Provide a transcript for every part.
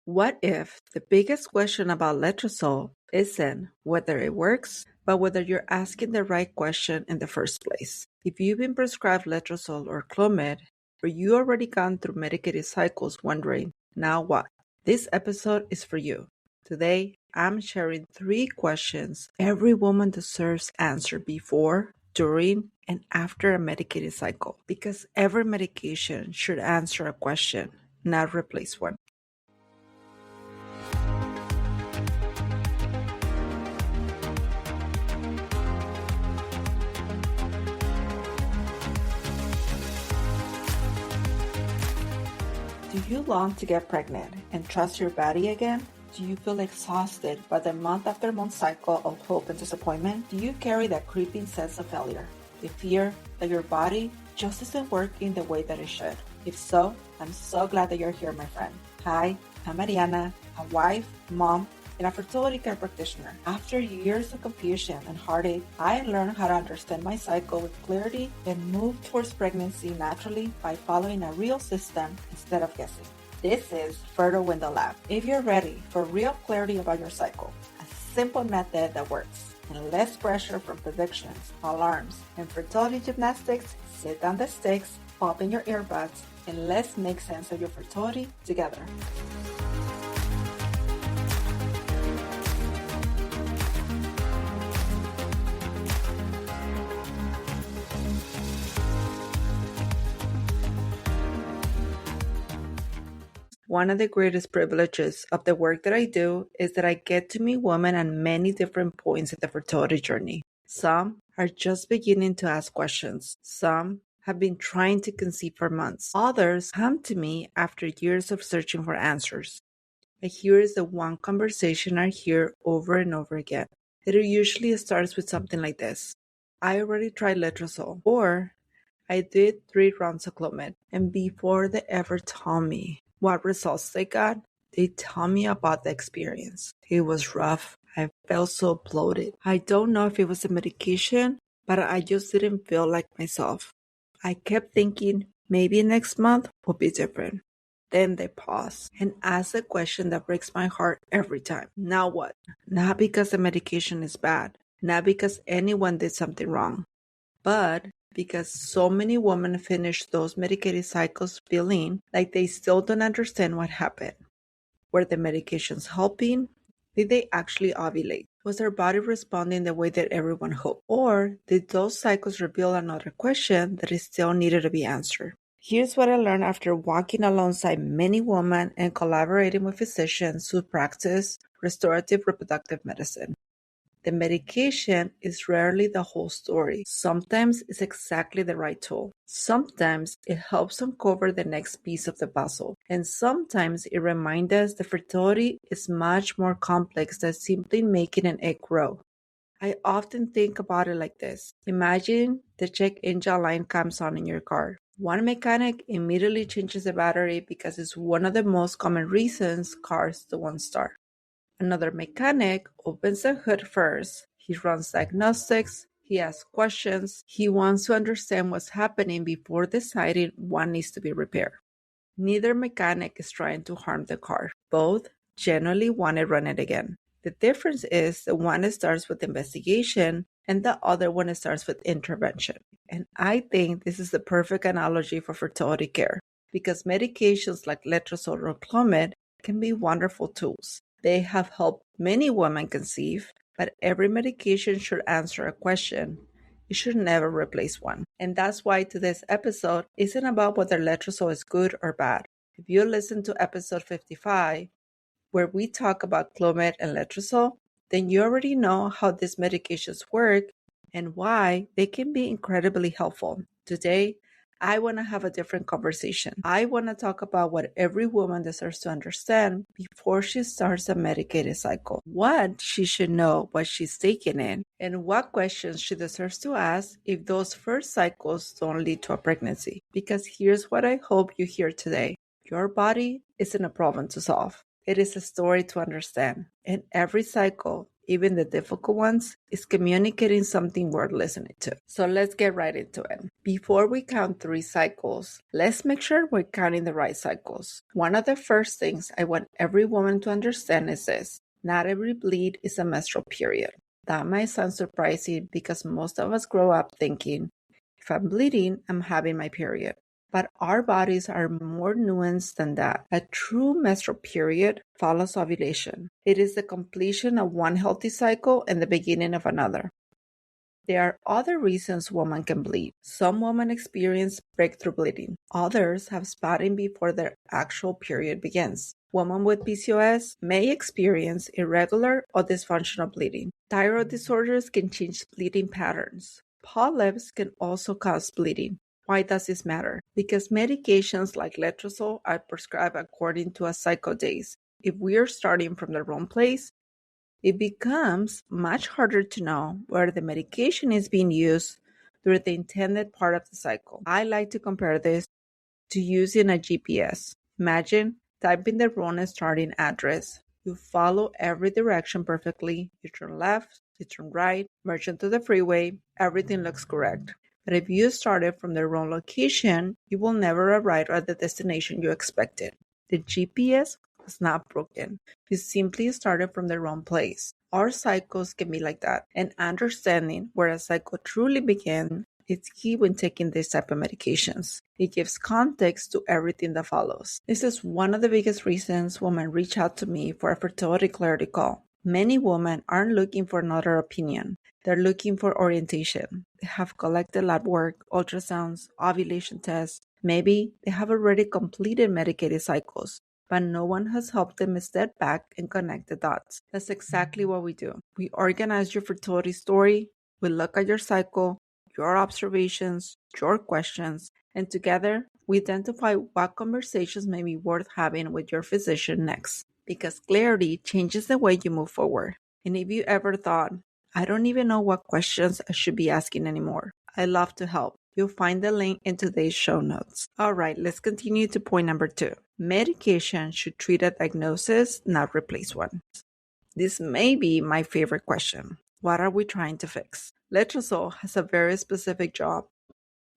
What if the biggest question about letrozole isn't whether it works, but whether you're asking the right question in the first place? If you've been prescribed letrozole or Clomid, or you already gone through medicated cycles wondering, now what? This episode is for you. Today, I'm sharing 3 questions every woman deserves answered before, during, and after a medicated cycle, because every medication should answer a question, not replace one. Do you long to get pregnant and trust your body again? Do you feel exhausted by the month after month cycle of hope and disappointment? Do you carry that creeping sense of failure? The fear that your body just isn't working the way that it should? If so, I'm so glad that you're here, my friend. Hi, I'm Mariana, a wife, mom, and a fertility care practitioner. After years of confusion and heartache, I learned how to understand my cycle with clarity and move towards pregnancy naturally by following a real system instead of guessing. This is Fertile Window Lab. If you're ready for real clarity about your cycle, a simple method that works, and less pressure from predictions, alarms, and fertility gymnastics, sit down the sticks, pop in your earbuds, and let's make sense of your fertility together. One of the greatest privileges of the work that I do is that I get to meet women at many different points in the fertility journey. Some are just beginning to ask questions. Some have been trying to conceive for months. Others come to me after years of searching for answers. And here is the one conversation I hear over and over again. It usually starts with something like this. I already tried letrozole, or I did 3 rounds of Clomid, and before they ever tell me what results they got, they tell me about the experience. It was rough. I felt so bloated. I don't know if it was the medication, but I just didn't feel like myself. I kept thinking maybe next month will be different. Then they pause and ask the question that breaks my heart every time. Now what? Not because the medication is bad, not because anyone did something wrong, but because so many women finish those medicated cycles feeling like they still don't understand what happened. Were the medications helping? Did they actually ovulate? Was their body responding the way that everyone hoped? Or did those cycles reveal another question that is still needed to be answered? Here's what I learned after walking alongside many women and collaborating with physicians who practice restorative reproductive medicine. The medication is rarely the whole story. Sometimes it's exactly the right tool. Sometimes it helps uncover the next piece of the puzzle. And sometimes it reminds us that fertility is much more complex than simply making an egg grow. I often think about it like this. Imagine the check engine light comes on in your car. One mechanic immediately changes the battery because it's one of the most common reasons cars don't start. Another mechanic opens the hood first. He runs diagnostics. He asks questions. He wants to understand what's happening before deciding what needs to be repaired. Neither mechanic is trying to harm the car. Both genuinely want to run it again. The difference is the one starts with investigation and the other one starts with intervention. And I think this is the perfect analogy for fertility care because medications like letrozole or Clomid can be wonderful tools. They have helped many women conceive, but every medication should answer a question. It should never replace one. And that's why today's episode isn't about whether letrozole is good or bad. If you listen to episode 55, where we talk about Clomid and letrozole, then you already know how these medications work and why they can be incredibly helpful. Today, I want to have a different conversation. I want to talk about what every woman deserves to understand before she starts a medicated cycle. What she should know, what she's taking in, and what questions she deserves to ask if those first cycles don't lead to a pregnancy. Because here's what I hope you hear today. Your body isn't a problem to solve. It is a story to understand. And every cycle even the difficult ones, is communicating something worth listening to. So let's get right into it. Before we count 3 cycles, let's make sure we're counting the right cycles. One of the first things I want every woman to understand is this: not every bleed is a menstrual period. That might sound surprising because most of us grow up thinking, if I'm bleeding, I'm having my period. But our bodies are more nuanced than that. A true menstrual period follows ovulation. It is the completion of one healthy cycle and the beginning of another. There are other reasons women can bleed. Some women experience breakthrough bleeding. Others have spotting before their actual period begins. Women with PCOS may experience irregular or dysfunctional bleeding. Thyroid disorders can change bleeding patterns. Polyps can also cause bleeding. Why does this matter? Because medications like letrozole are prescribed according to a cycle days. If we are starting from the wrong place, it becomes much harder to know where the medication is being used during the intended part of the cycle. I like to compare this to using a GPS. Imagine typing the wrong starting address. You follow every direction perfectly. You turn left, you turn right, merge into the freeway, everything looks correct. But if you started from the wrong location, you will never arrive at the destination you expected. The GPS was not broken. You simply started from the wrong place. Our cycles can be like that, and understanding where a cycle truly began is key when taking this type of medications. It gives context to everything that follows. This is one of the biggest reasons women reach out to me for a fertility clarity call. Many women aren't looking for another opinion. They're looking for orientation. They have collected lab work, ultrasounds, ovulation tests. Maybe they have already completed medicated cycles, but no one has helped them step back and connect the dots. That's exactly what we do. We organize your fertility story, we look at your cycle, your observations, your questions, and together we identify what conversations may be worth having with your physician next. Because clarity changes the way you move forward. And if you ever thought, I don't even know what questions I should be asking anymore, I love to help. You'll find the link in today's show notes. All right, let's continue to point number 2. Medication should treat a diagnosis, not replace one. This may be my favorite question. What are we trying to fix? Letrozole has a very specific job.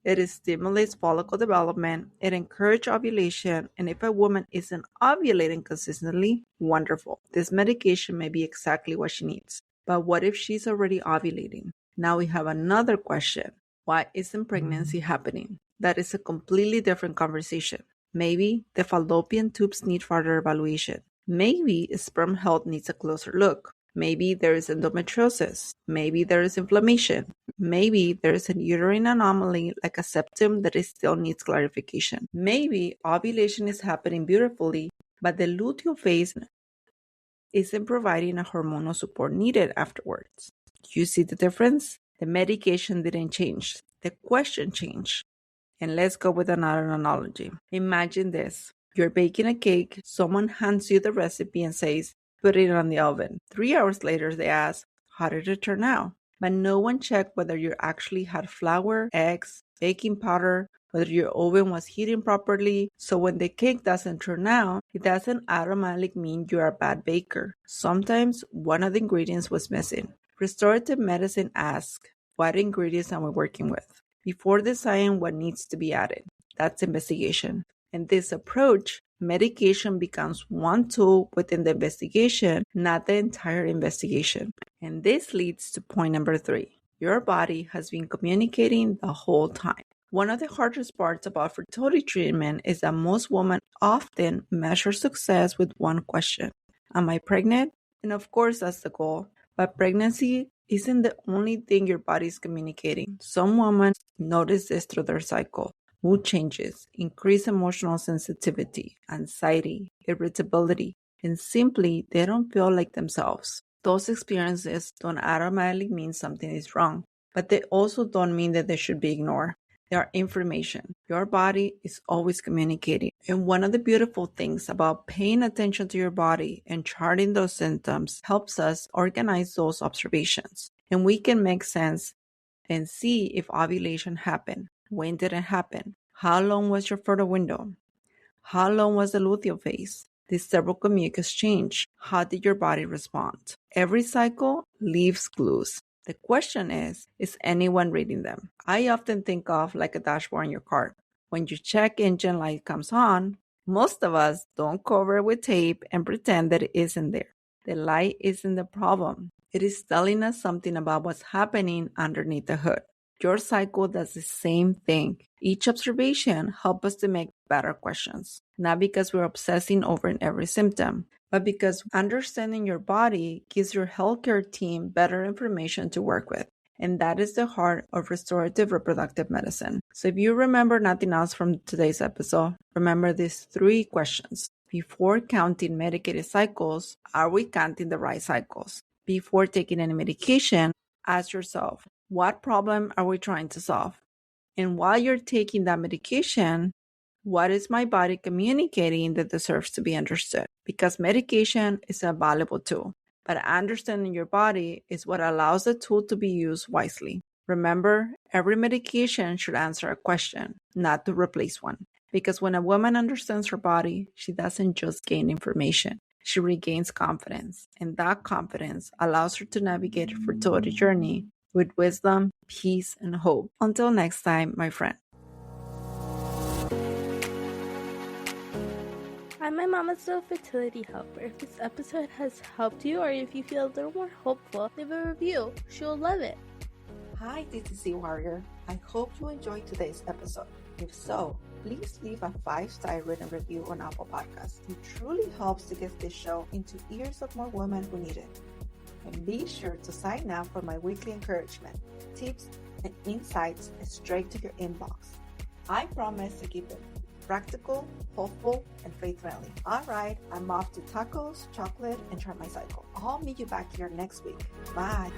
It stimulates follicle development, it encourages ovulation, and if a woman isn't ovulating consistently, wonderful. This medication may be exactly what she needs. But what if she's already ovulating? Now we have another question. Why isn't pregnancy happening? That is a completely different conversation. Maybe the fallopian tubes need further evaluation. Maybe sperm health needs a closer look. Maybe there is endometriosis. Maybe there is inflammation. Maybe there is a uterine anomaly like a septum that still needs clarification. Maybe ovulation is happening beautifully, but the luteal phase isn't providing a hormonal support needed afterwards. You see the difference? The medication didn't change. The question changed. And let's go with another analogy. Imagine this. You're baking a cake, someone hands you the recipe and says, put it on the oven. 3 hours later, they ask, how did it turn out? But no one checked whether you actually had flour, eggs, baking powder, whether your oven was heating properly. So when the cake doesn't turn out, it doesn't automatically mean you're a bad baker. Sometimes one of the ingredients was missing. Restorative medicine asks, what ingredients are we working with? Before deciding what needs to be added. That's investigation. In this approach, medication becomes one tool within the investigation, not the entire investigation. And this leads to point number 3. Your body has been communicating the whole time. One of the hardest parts about fertility treatment is that most women often measure success with one question. Am I pregnant? And of course, that's the goal. But pregnancy isn't the only thing your body is communicating. Some women notice this through their cycle. Mood changes, increased emotional sensitivity, anxiety, irritability, and simply they don't feel like themselves. Those experiences don't automatically mean something is wrong, but they also don't mean that they should be ignored. They are information. Your body is always communicating. And one of the beautiful things about paying attention to your body and charting those symptoms helps us organize those observations. And we can make sense and see if ovulation happened. When did it happen? How long was your fertile window? How long was the luteal phase? Did several mucus change? How did your body respond? Every cycle leaves clues. The question is anyone reading them? I often think of like a dashboard in your car. When your check engine light comes on, most of us don't cover it with tape and pretend that it isn't there. The light isn't the problem. It is telling us something about what's happening underneath the hood. Your cycle does the same thing. Each observation helps us to make better questions, not because we're obsessing over every symptom, but because understanding your body gives your healthcare team better information to work with. And that is the heart of restorative reproductive medicine. So if you remember nothing else from today's episode, remember these 3 questions. Before counting medicated cycles, are we counting the right cycles? Before taking any medication, ask yourself, what problem are we trying to solve? And while you're taking that medication, what is my body communicating that deserves to be understood? Because medication is a valuable tool, but understanding your body is what allows the tool to be used wisely. Remember, every medication should answer a question, not to replace one. Because when a woman understands her body, she doesn't just gain information. She regains confidence, and that confidence allows her to navigate her fertility journey with wisdom, peace, and hope. Until next time, my friend. I'm my mama's little fertility helper. If this episode has helped you, or if you feel a little more hopeful, leave a review. She'll love it. Hi, DTC Warrior. I hope you enjoyed today's episode. If so, please leave a 5-star written review on Apple Podcasts. It truly helps to get this show into ears of more women who need it. And be sure to sign up for my weekly encouragement, tips, and insights straight to your inbox. I promise to keep it practical, hopeful, and faith-friendly. All right, I'm off to tacos, chocolate, and try my cycle. I'll meet you back here next week. Bye.